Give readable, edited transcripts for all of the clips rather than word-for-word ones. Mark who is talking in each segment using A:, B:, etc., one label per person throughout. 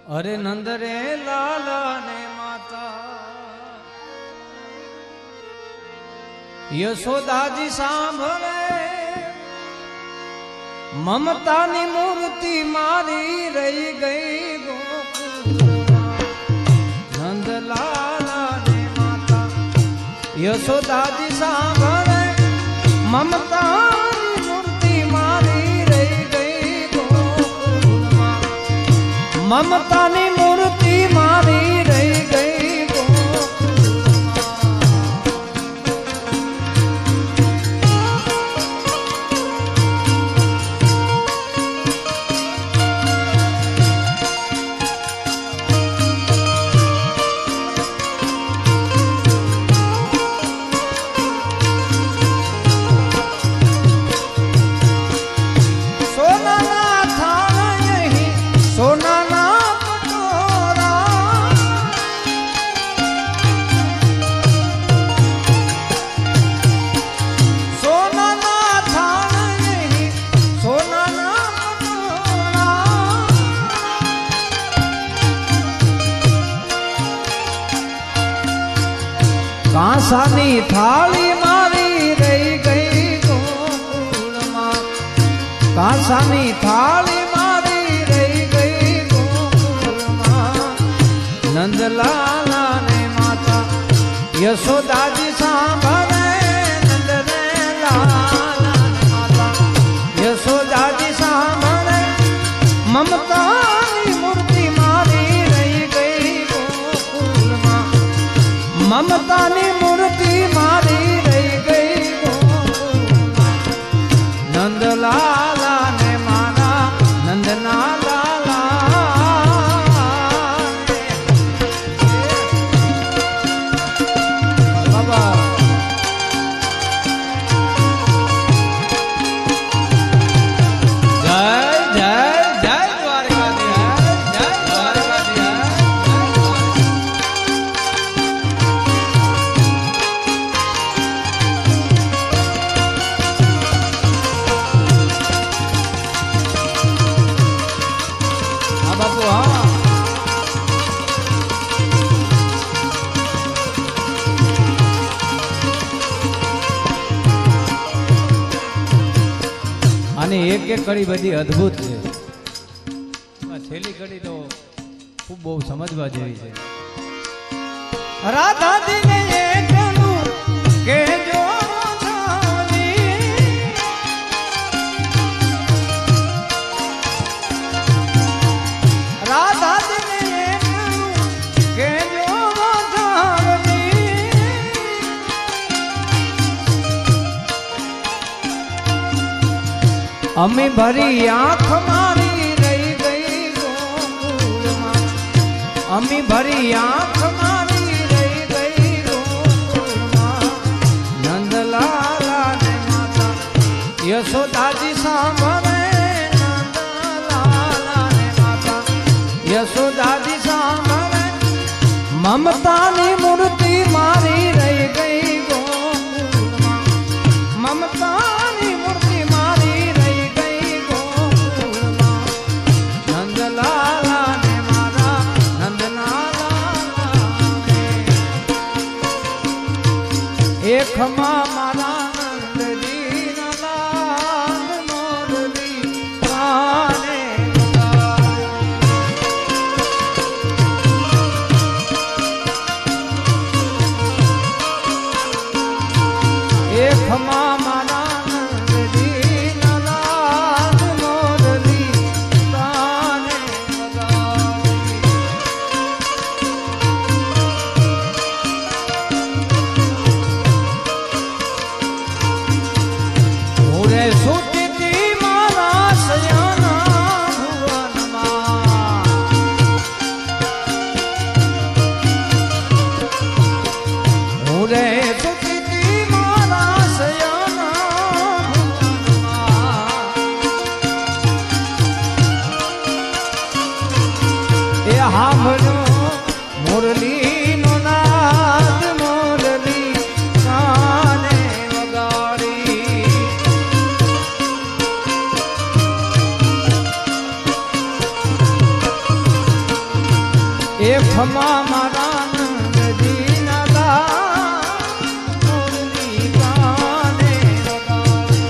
A: અરે નંદ રે લાલા ને માતા યશોદાજી સાંભળે મમતાની મૂર્તિ મારી રહી ગઈ ગોકુળમાં નંદલાલા ને માતા યશોદાજી સાંભળે મમતાની મૂર્તિ મારી રહી ગઈ ગોકુળમાં મમતાની મૂર્તિ મારી રહી ગઈ કાંસાની થાળી મારી રહી ગઈ ગોકુળમાં કાંસાની થાળી મારી રહી ગઈ ગોકુળમાં નંદલાલા ને માતા યશોદાજી સાંભળે નંદને લાલા ને માતા યશોદાજી સાંભળે મમતાની મૂર્તિ મારી રહી ગઈ ગોકુળમાં મમતાની મૂર્તિ મારી રહી ગઈ નંદલાલા ને મારા નંદના લાલા જય જય જય દ્વારકાધીશ જય દ્વારકાધીશ અને એક એક કડી બધી અદ્ભુત છે. છેલ્લી કડી તો ખૂબ બહુ સમજવા જેવી છે. રાધાજીને એકલું કહેજો રાધાજીને એકલું કહેજો અમી ભરી આંખ મારી રહી ગઈ ગોકુળમાં અમી ભરી આંખ મારી રહી ગઈ ગોકુળમાં નંદલાલા ને માતા યશોદાજી સાંભળે નંદલાલા ને માતા યશોદાજી સાંભળે મમતાની મૂર્તિ મારી રહી ગઈ ગોકુળમાં મમતાની મૂર્તિ મારી રહી ગઈ ગોકુળમાં નંદલાલા ને મારા નંદના એકમાં મારા નંદજી ના લાલ મોરલી કાને એકમાં મારા નંદજી ના લાલ મોરલી કાને ઓરે સુતી મારા સયાના ભુવનમાં ઓરે સુતી મારા સયાના ભુવનમાં એ હામનો મુરલી નો નાદ મુરલી કાને વગાડી એ ખમા મારા નંદજી ના દામોદની કાને વગાડો.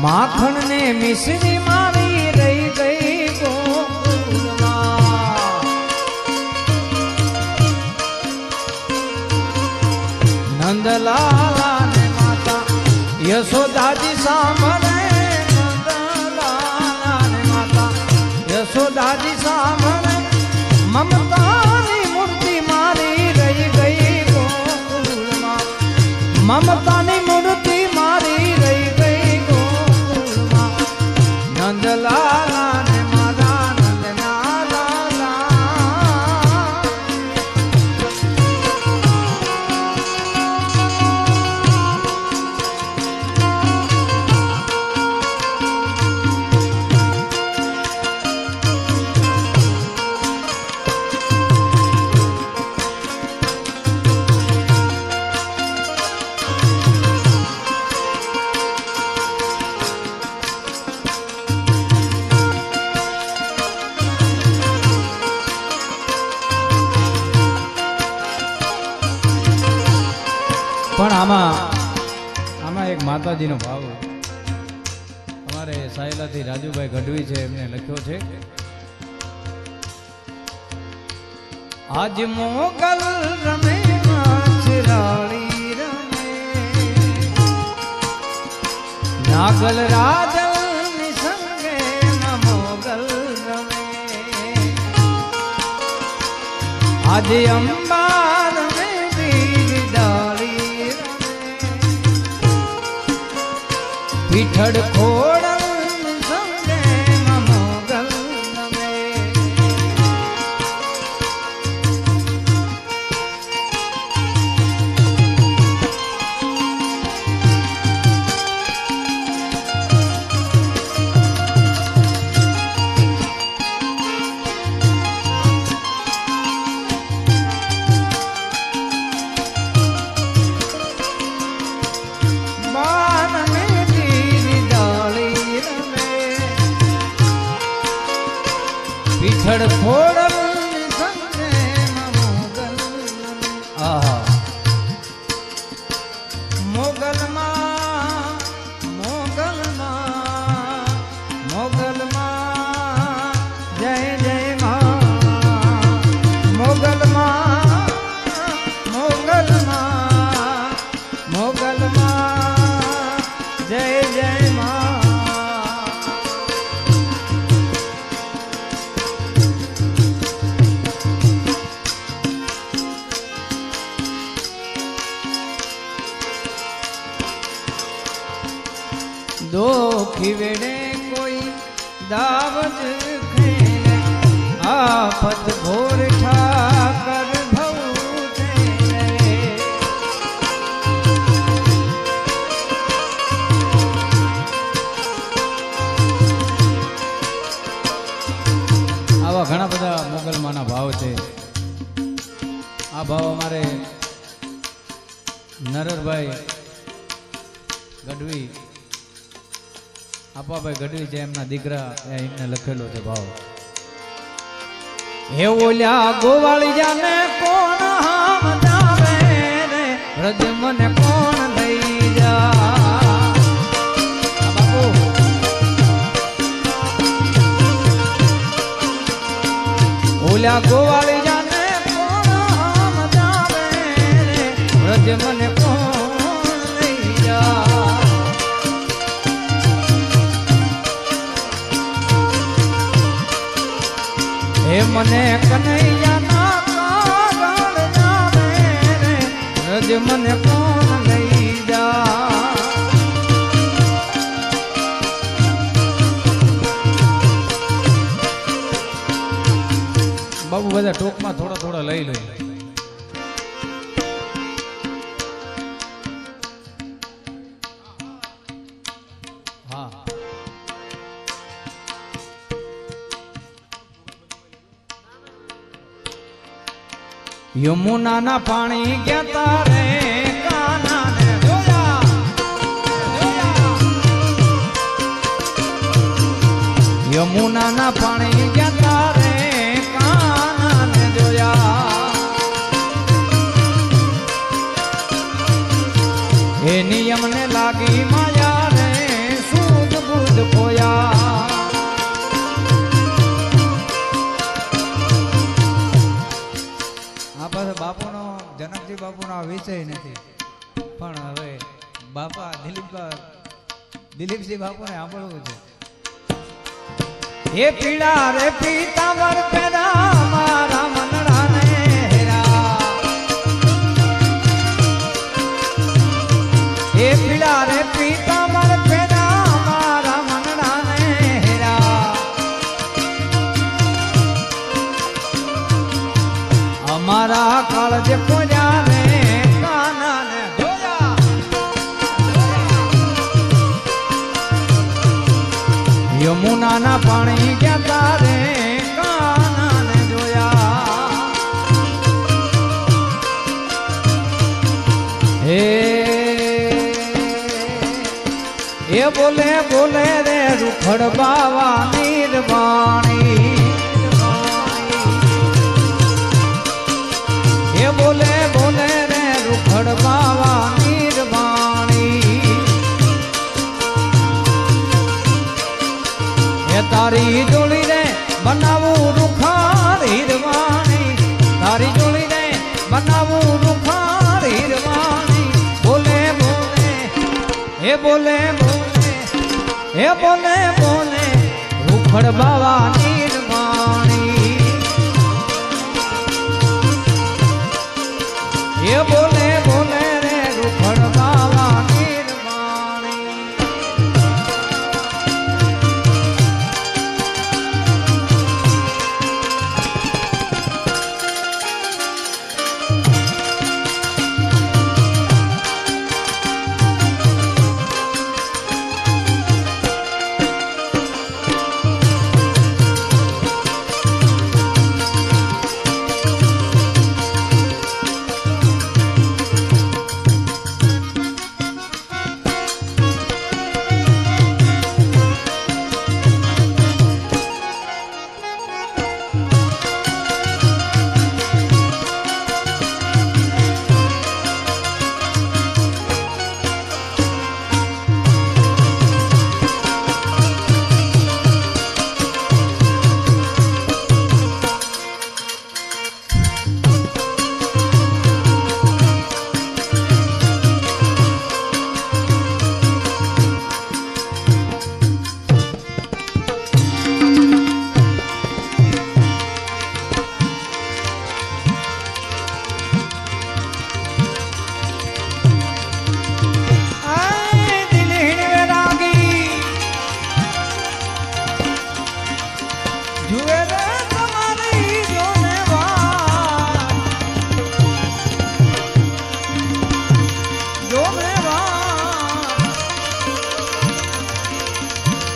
A: માખણ ને મિશ્રી મારી રહી ગઈ ગોકુળમાં. નંદલાલા ને માતા યશોદાજી સાંભળે. નંદલાલા ને માતા યશોદાજી સાંભળે. મમતાની મૂર્તિ મારી રહી ગઈ ગોકુળમાં. મમતાની મૂર્તિ મારી રહી ગઈ. નંદલાલા ને મારા નંદના લાલા. પણ આમાં એક માતાજીનો ભાવ અમારે સાયલાથી રાજુભાઈ ગઢવી છે, એમને લખ્યો છે. આજ મોગલ રમે માછરાળી રમે. નાગલ રાજલ ની સંગે મોગલ રમે. આજે અંબા રમે ડાળી. પીઠડ ખોડલ સંગે મોગલ નમે. પીઠડ ખોડલ સંગે મોગલ. આહા મોગલમાં મોગલમાં મોગલમાં જય જય માં. મોગલમાં મોગલમાં મોગલમાં જય જય માં. દોખી વેડે કોઈ દાવજ ખેલે. આફત ભોર ઠાકર ભવ ખેલે. આવા ઘણા બધા મોગલમાના ભાવ છે. આ ભાવ અમારે નરરભાઈ ગઢવી, આપાભાઈ ગઢવી છે, એમના દીકરા એમને લખેલો છે ભાવ. હે ઓલ્યા ગોવાળિયાને કોણ હામ જાવે રે. રજ મને કોણ લઈ જા. બાપુ બોલ્યા ગોવાળી જાને કોણ સમજાવે રે વ્રજ મને કોણ લઈ જા હે મને કનૈયા ના કાગળ જાવે રે વ્રજ મને કોણ લઈ જા બાબુ બધા ટોકમાં થોડા થોડા લઈ લો હા યમુનાના પાણી ગયા તારે કાનાને જોયા યમુનાના પાણી ગયા તારે એ નિયમ ને લાગી માયા રે સૂદ બુદ ખોયા આ પાસે બાપુનો જનકજી બાપુનો વિષય નથી પણ હવે બાપા દિલીપસિંહ બાપુને સાંભળવું છે એ પીળા રે પીતાંબર પેરા મારા મનડાને એ પીળા રે પીતાંબર પેરા મારા મનડાને હેરા અમારા કાળજે કોજા રે કાનાને જોયા યમુનાના પાણી ગયા તારે કાનાને જોયા એ બોલે બોલે રે રૂખડ બાવા નિર્વાણી એ બોલે બોલે રે રૂખડ બાવા નિર્વાણી એ તારી જોડી રે બનાવું રૂખાર હીરવાણી તારી જોડી રે બનાવું રૂખાર હીરવાણી બોલે બોલે એ બોલે એ બોલે બોલે રૂખડ બાવા નિર્વાણી એ બોલે બોલે રે રૂખડ બાવા નિર્વાણી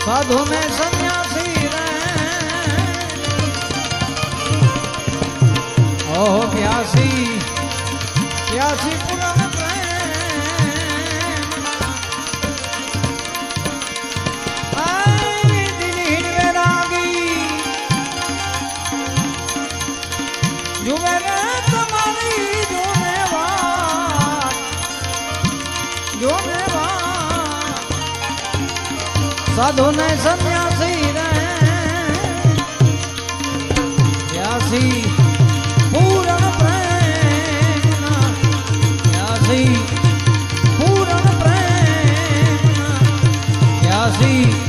A: साधु में सन्यासी रे ओ प्यासी प्यासी पुराण साधु ने सन्यासी रे प्यासी દાસી